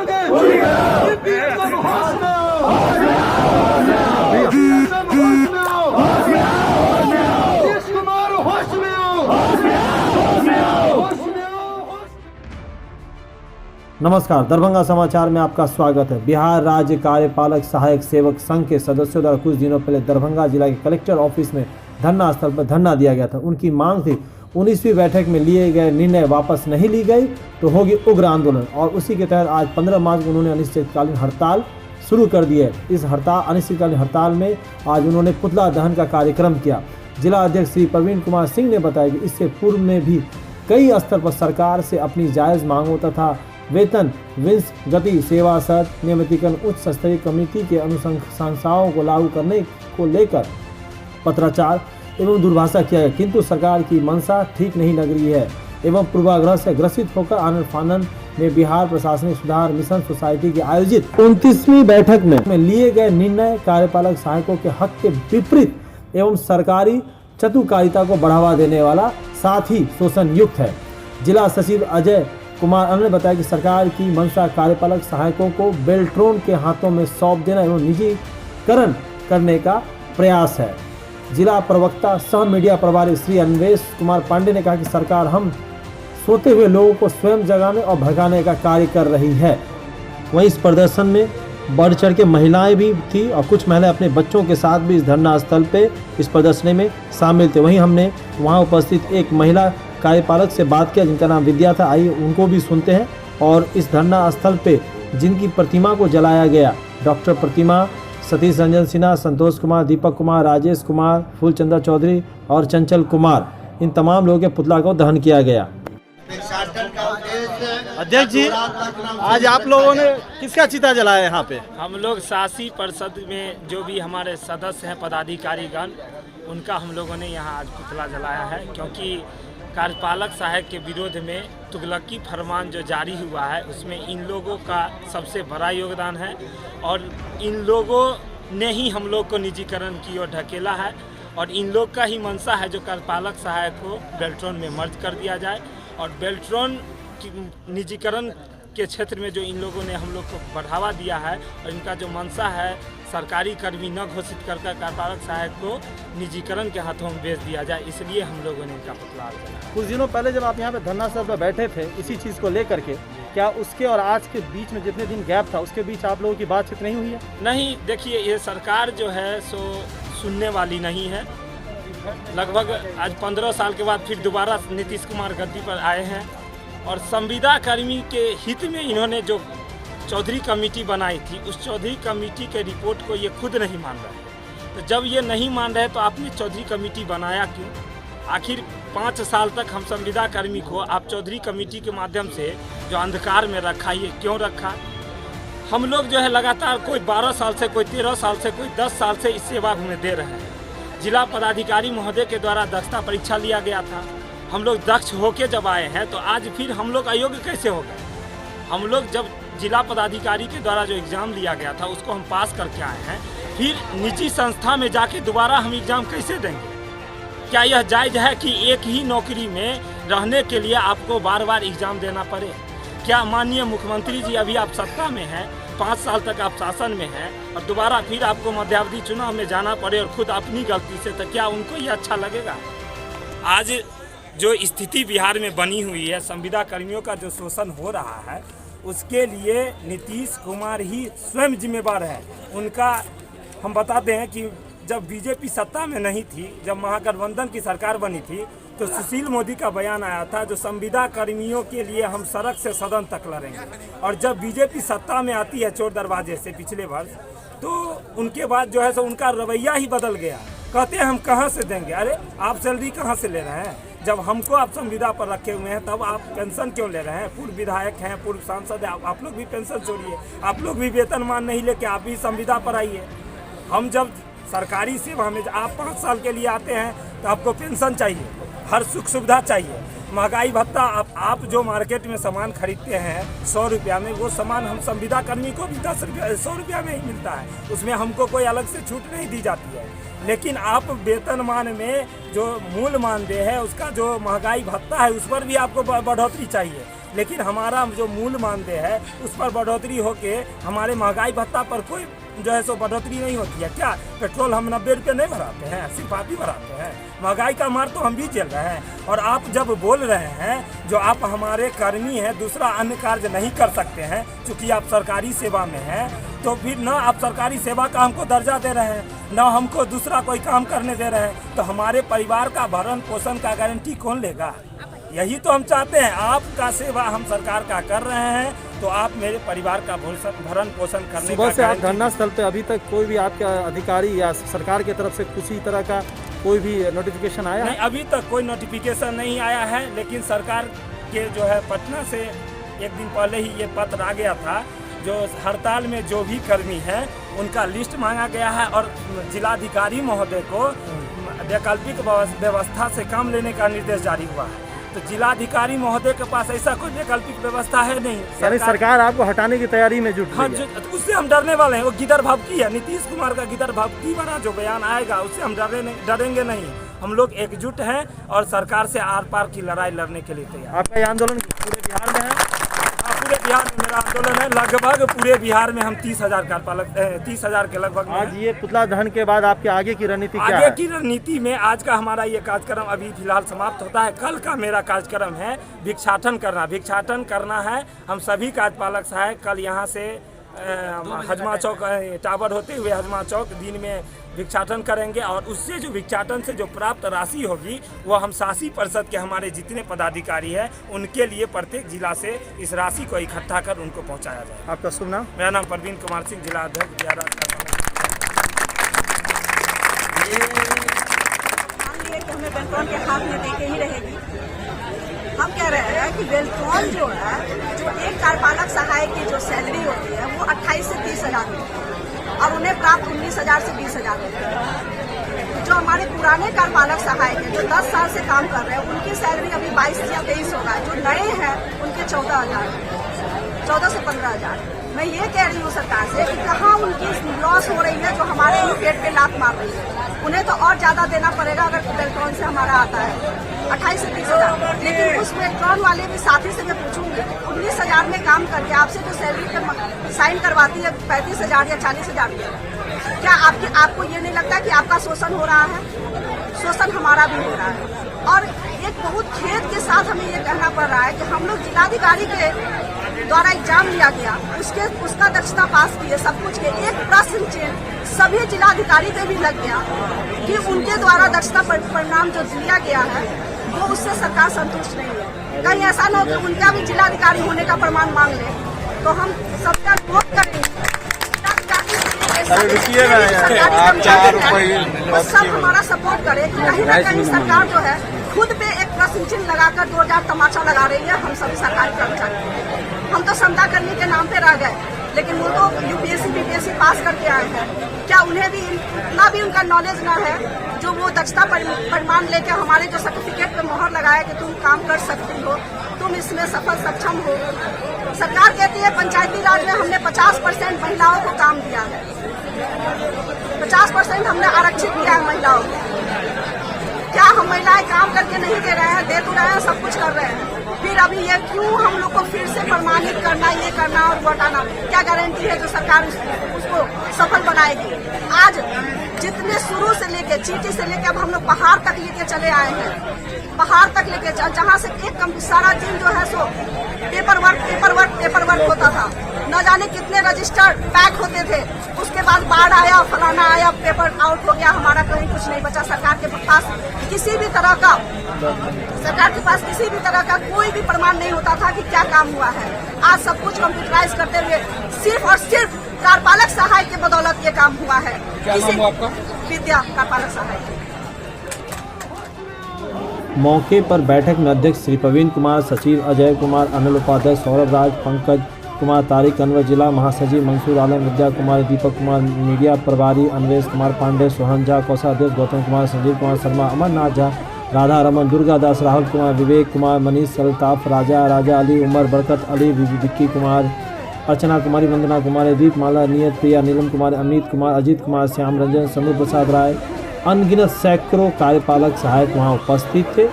नमस्कार, दरभंगा समाचार में आपका स्वागत है। बिहार राज्य कार्यपालक सहायक सेवक संघ के सदस्यों द्वारा कुछ दिनों पहले दरभंगा जिला के कलेक्टर ऑफिस में धरना स्थल पर धरना दिया गया था। उनकी मांग थी 19वीं बैठक में लिए गए निर्णय वापस नहीं ली गई तो होगी उग्र आंदोलन, और उसी के तहत आज 15 मार्च को उन्होंने अनिश्चितकालीन हड़ताल शुरू कर दी है। इस अनिश्चितकालीन हड़ताल में आज उन्होंने पुतला दहन का कार्यक्रम किया। जिला अध्यक्ष श्री प्रवीण कुमार सिंह ने बताया कि इससे पूर्व में भी कई स्तर पर सरकार से अपनी जायज़ मांगों तथा वेतन, विंस गति, सेवा शर्त, नियमितीकरण उच्च स्तरीय कमेटी के अनुशंसाओं को लागू करने को लेकर पत्राचार एवं दुर्भाषा किया गया, किंतु सरकार की मंशा ठीक नहीं लग रही है एवं पूर्वाग्रह से ग्रसित होकर आनंद फानन में बिहार प्रशासनिक सुधार मिशन सोसाइटी की आयोजित 29वीं बैठक में लिए गए निर्णय कार्यपालक सहायकों के हक के विपरीत एवं सरकारी चतुकारिता को बढ़ावा देने वाला, साथ ही शोषण युक्त है। जिला सचिव अजय कुमार अन्य ने बताया कि सरकार की मंशा कार्यपालक सहायकों को बेल्ट्रॉन के हाथों में सौंप देना एवं निजीकरण करने का प्रयास है। जिला प्रवक्ता सह मीडिया प्रभारी श्री अन्वेश कुमार पांडे ने कहा कि सरकार हम सोते हुए लोगों को स्वयं जगाने और भगाने का कार्य कर रही है। वहीं इस प्रदर्शन में बढ़ चढ़ के महिलाएं भी थी और कुछ महिलाएं अपने बच्चों के साथ भी इस धरना स्थल पे इस प्रदर्शनी में शामिल थे। वहीं हमने वहां उपस्थित एक महिला कार्यपालक से बात किया जिनका नाम विद्या था। आइए उनको भी सुनते हैं। और इस धरना स्थल पे जिनकी प्रतिमा को जलाया गया, डॉक्टर प्रतिमा, सतीश रंजन सिन्हा, संतोष कुमार, दीपक कुमार, राजेश कुमार, फूलचंद्र चौधरी और चंचल कुमार, इन तमाम लोगों के पुतला को दहन किया गया। अध्यक्ष जी, आज आप लोगों ने किसका चिता जलाया यहाँ पे? हम लोग शासी परिषद में जो भी हमारे सदस्य हैं, पदाधिकारीगण, उनका हम लोगों ने यहाँ आज पुतला जलाया है, क्योंकि कार्यपालक सहायक के विरोध में तुगलकी फरमान जो जारी हुआ है उसमें इन लोगों का सबसे बड़ा योगदान है और इन लोगों ने ही हम लोग को निजीकरण की ओर ढकेला है और इन लोग का ही मंशा है जो कार्यपालक सहायक को बेल्ट्रॉन में मर्ज कर दिया जाए। और बेल्ट्रॉन की निजीकरण के क्षेत्र में जो इन लोगों ने हम लोग को बढ़ावा दिया है और इनका जो मंशा है सरकारी कर्मी न घोषित कर कार्यपालक सहायक को निजीकरण के हाथों में बेच दिया जाए, इसलिए हम लोगों ने इनका पुतला जलाया। कुछ दिनों पहले जब आप यहाँ पे धरना स्थल पर बैठे थे इसी चीज़ को लेकर के, क्या उसके और आज के बीच में जितने दिन गैप था उसके बीच आप लोगों की बातचीत नहीं हुई है? नहीं, देखिए, ये सरकार जो है सो सुनने वाली नहीं है। लगभग आज 15 साल के बाद फिर दोबारा नीतीश कुमार गद्दी पर आए हैं और संविदा कर्मी के हित में इन्होंने जो चौधरी कमेटी बनाई थी उस चौधरी कमेटी के रिपोर्ट को ये खुद नहीं मान रहे। तो जब ये नहीं मान रहे तो आपने चौधरी कमेटी बनाया क्यों? आखिर 5 साल तक हम संविदा कर्मी को आप चौधरी कमेटी के माध्यम से जो अंधकार में रखा, ये क्यों रखा? हम लोग जो है लगातार कोई 12 साल से, कोई 13 साल से, कोई 10 साल से इस सेवा में दे रहे हैं। जिला पदाधिकारी महोदय के द्वारा दक्षता परीक्षा लिया गया था। हम लोग दक्ष होके जब आए हैं तो आज फिर हम लोग अयोग्य कैसे हो गए? हम लोग जब जिला पदाधिकारी के द्वारा जो एग्ज़ाम लिया गया था उसको हम पास करके आए हैं, फिर निजी संस्था में जाके दोबारा हम एग्ज़ाम कैसे देंगे? क्या यह जायज़ है कि एक ही नौकरी में रहने के लिए आपको बार बार एग्ज़ाम देना पड़े? क्या माननीय मुख्यमंत्री जी अभी आप सत्ता में हैं, 5 साल तक आप शासन में हैं और दोबारा फिर आपको मध्यावधि चुनाव में जाना पड़े और खुद अपनी गलती से, तो क्या उनको ये अच्छा लगेगा? आज जो स्थिति बिहार में बनी हुई है, संविदा कर्मियों का जो शोषण हो रहा है, उसके लिए नीतीश कुमार ही स्वयं जिम्मेवार है। उनका हम बताते हैं कि जब बीजेपी सत्ता में नहीं थी, जब महागठबंधन की सरकार बनी थी, तो सुशील मोदी का बयान आया था जो संविदा कर्मियों के लिए हम सड़क से सदन तक लड़ेंगे। और जब बीजेपी सत्ता में आती है चोर दरवाजे से पिछले वर्ष, तो उनके बाद जो है सो उनका रवैया ही बदल गया। कहते हैं हम कहाँ से देंगे? अरे आप सैलरी कहाँ से ले रहे हैं? जब हमको आप संविदा पर रखे हुए हैं तब आप पेंशन क्यों ले रहे हैं? पूर्व विधायक हैं, पूर्व सांसद हैं, आप लोग भी पेंशन छोड़िए, आप लोग भी वेतनमान नहीं लेके आप भी संविदा पर आइए। हम जब सरकारी सेवा में आप 5 साल के लिए आते हैं तो आपको पेंशन चाहिए, हर सुख सुविधा चाहिए, महंगाई भत्ता। आप जो मार्केट में सामान खरीदते हैं 100 रुपया में, वो सामान हम संविदा कर्मी को भी 10 रुपया 100 रुपया में ही मिलता है, उसमें हमको कोई अलग से छूट नहीं दी जाती है। लेकिन आप वेतनमान में जो मूल मानदेय है, उसका जो महंगाई भत्ता है, उस पर भी आपको बढ़ोतरी चाहिए। लेकिन हमारा जो मूल मानदेय है उस पर बढ़ोतरी होके हमारे महंगाई भत्ता पर कोई जो है सो बढ़ोतरी नहीं होती है। क्या पेट्रोल हम 90 रुपये नहीं भराते हैं, सिर्फ आप ही भराते हैं। महंगाई का मार तो हम भी झेल रहे हैं। और आप जब बोल रहे हैं जो आप हमारे कर्मी हैं, दूसरा अन्य कार्य नहीं कर सकते हैं क्योंकि आप सरकारी सेवा में हैं, तो फिर न आप सरकारी सेवा का हमको दर्जा दे रहे हैं, न हमको दूसरा कोई काम करने दे रहे हैं, तो हमारे परिवार का भरण पोषण का गारंटी कौन लेगा? यही तो हम चाहते हैं। आपका सेवा हम सरकार का कर रहे हैं, तो आप मेरे परिवार का भरण पोषण करने का। सुबह से आप धरना स्थल पे अभी तक कोई भी आपके अधिकारी या सरकार की तरफ से किसी तरह का कोई भी नोटिफिकेशन आया नहीं? अभी तक कोई नोटिफिकेशन नहीं आया है, लेकिन सरकार के जो है पटना से एक दिन पहले ही ये पत्र आ गया था, जो हड़ताल में जो भी कर्मी हैं उनका लिस्ट मांगा गया है और जिलाधिकारी महोदय को वैकल्पिक व्यवस्था से काम लेने का निर्देश जारी हुआ है। तो जिलाधिकारी महोदय के पास ऐसा कोई वैकल्पिक व्यवस्था है नहीं। सरकार आपको हटाने की तैयारी में जुट हाँ, गई है। उससे हम डरने वाले हैं। वो गिदर भभकी है, नीतीश कुमार का गिदर भभकी वाला जो बयान आएगा उससे हम डरेंगे नहीं। हम लोग एकजुट हैं और सरकार से आर पार की लड़ाई लड़ने के लिए तैयार। आपका ये आंदोलन पूरे बिहार में है? पूरे बिहार में मेरा आंदोलन है। लगभग पूरे बिहार में हम 30,000 कार्यपालक 30,000 के लगभग। आज ये पुतला दहन के बाद आपके आगे की रणनीति क्या है? आगे की रणनीति में आज का हमारा ये कार्यक्रम अभी फिलहाल समाप्त होता है। कल का मेरा कार्यक्रम है भिक्षाटन करना है। हम सभी कार्यपालक सहायक कल यहाँ से हजमा चौक टावर होते हुए हजमा चौक दिन में भिक्षाटन करेंगे और उससे जो भिक्षाटन से जो प्राप्त राशि होगी वो हम शासी परिषद के हमारे जितने पदाधिकारी हैं उनके लिए प्रत्येक जिला से इस राशि को इकट्ठा कर उनको पहुंचाया जाए। आपका शुभ नाम? मेरा नाम प्रवीण कुमार सिंह, जिला अध्यक्ष हमें बेल्ट्रॉन के हाथ में देके ही रहेगी। हम कह रहे हैं कि बेल्ट्रॉन जो है, जो एक कार्यपालक सहायक की जो सैलरी होती है वो 28 से 30,000 होती है और उन्हें प्राप्त 19,000 से 20,000 होती है। जो हमारे पुराने कार्यपालक सहायक हैं जो 10 साल से काम कर रहे हैं उनकी सैलरी अभी 22 या 23 होगा। जो नए हैं उनके 14 से 15,000। मैं ये कह रही हूँ सरकार से कि कहाँ उनकी लॉस हो रही है जो हमारे पेट पे लात मार रही है। उन्हें तो और ज्यादा देना पड़ेगा अगर बेल्ट्रॉन से हमारा आता है 28 से 30,000। लेकिन उस बेल्ट्रॉन वाले भी साथी से मैं पूछूंगी 19,000 में काम करके आपसे जो सैलरी पे साइन करवाती है 35,000 या 40,000 क्या आपको ये नहीं लगता कि आपका शोषण हो रहा है? शोषण हमारा भी हो रहा है। और एक बहुत खेद के साथ हमें ये कहना पड़ रहा है कि हम लोग जिलाधिकारी के द्वारा एग्जाम लिया गया, उसका दक्षता पास किए, सब कुछ के एक प्रश्न चिन्ह सभी जिलाधिकारी पे भी लग गया कि उनके द्वारा दक्षता परिणाम जो दिया गया है वो उससे सरकार संतुष्ट नहीं है। कहीं ऐसा न हो कि उनका भी जिलाधिकारी होने का प्रमाण मांग ले, तो हम सबका विरोध करेंगे। सब हमारा सपोर्ट करे। कहीं न कहीं सरकार जो है खुद पे एक प्रश्न चिन्ह लगाकर 2000 तमाचा लगा रही है हम सभी सरकारी कर्मचारी। हम तो समता करने के नाम पे रह गए, लेकिन वो तो यूपीएससी बीपीएससी पास करके आए हैं। क्या उन्हें भी इतना भी उनका नॉलेज न है जो वो दक्षता परिमाण लेकर हमारे जो सर्टिफिकेट पे मोहर लगाया कि तुम काम कर सकती हो, तुम इसमें सफल सक्षम हो। सरकार कहती है पंचायती राज में हमने 50% महिलाओं को काम दिया है, 50% हमने आरक्षित किया है महिलाओं को। क्या हम महिलाएं काम करके नहीं दे रहे हैं? दे तो रहे हैं, सब कुछ कर रहे हैं। फिर अभी ये क्यों हम लोग को फिर से प्रमाणित करना, ये करना और बताना? क्या गारंटी है जो सरकार उसको सफल बनाएगी? आज जितने शुरू से लेके चीटी से लेके अब हम लोग पहाड़ तक लेके चले आए हैं, पहाड़ तक लेके जहाँ से एक सारा दिन जो है सो पेपर वर्क होता था। न जाने कितने रजिस्टर पैक होते थे, उसके बाद बाढ़ आया, फलाना आया, पेपर आउट हो गया, हमारा कहीं कुछ नहीं बचा। सरकार के पास किसी भी तरह का कोई भी प्रमाण नहीं होता था कि क्या काम हुआ है। आज सब कुछ कंप्यूटराइज करते हुए सिर्फ और सिर्फ कार्यपालक सहायक के बदौलत ये काम हुआ है। क्या नाम हुआ आपका? विद्या, कार्यपालक सहायक। मौके पर बैठक में अध्यक्ष श्री प्रवीण कुमार, सचिव अजय कुमार, अनिल उपाध्यक्ष सौरभ राज, पंकज कुमार, तारिक अनवर, जिला महासचिव मंसूर आलम, विद्या कुमार, दीपक कुमार, मीडिया प्रभारी अनवेश कुमार पांडे, सोहन झा, कोषाध्यक्ष गौतम कुमार, संजीव कुमार शर्मा, अमरनाथ झा, राधा रमन, दुर्गा दास, राहुल कुमार, विवेक कुमार, मनीष अल्ताफ, राजा अली, उमर, बरकत अली, विक्की कुमार, अर्चना कुमारी, वंदना कुमारी, दीप माला, नियत प्रिया, नीलम कुमार, अमित कुमार, अजीत कुमार, श्याम रंजन, सनु प्रसाद राय, अनगिनत सैकड़ों कार्यपालक सहायक वहां उपस्थित थे।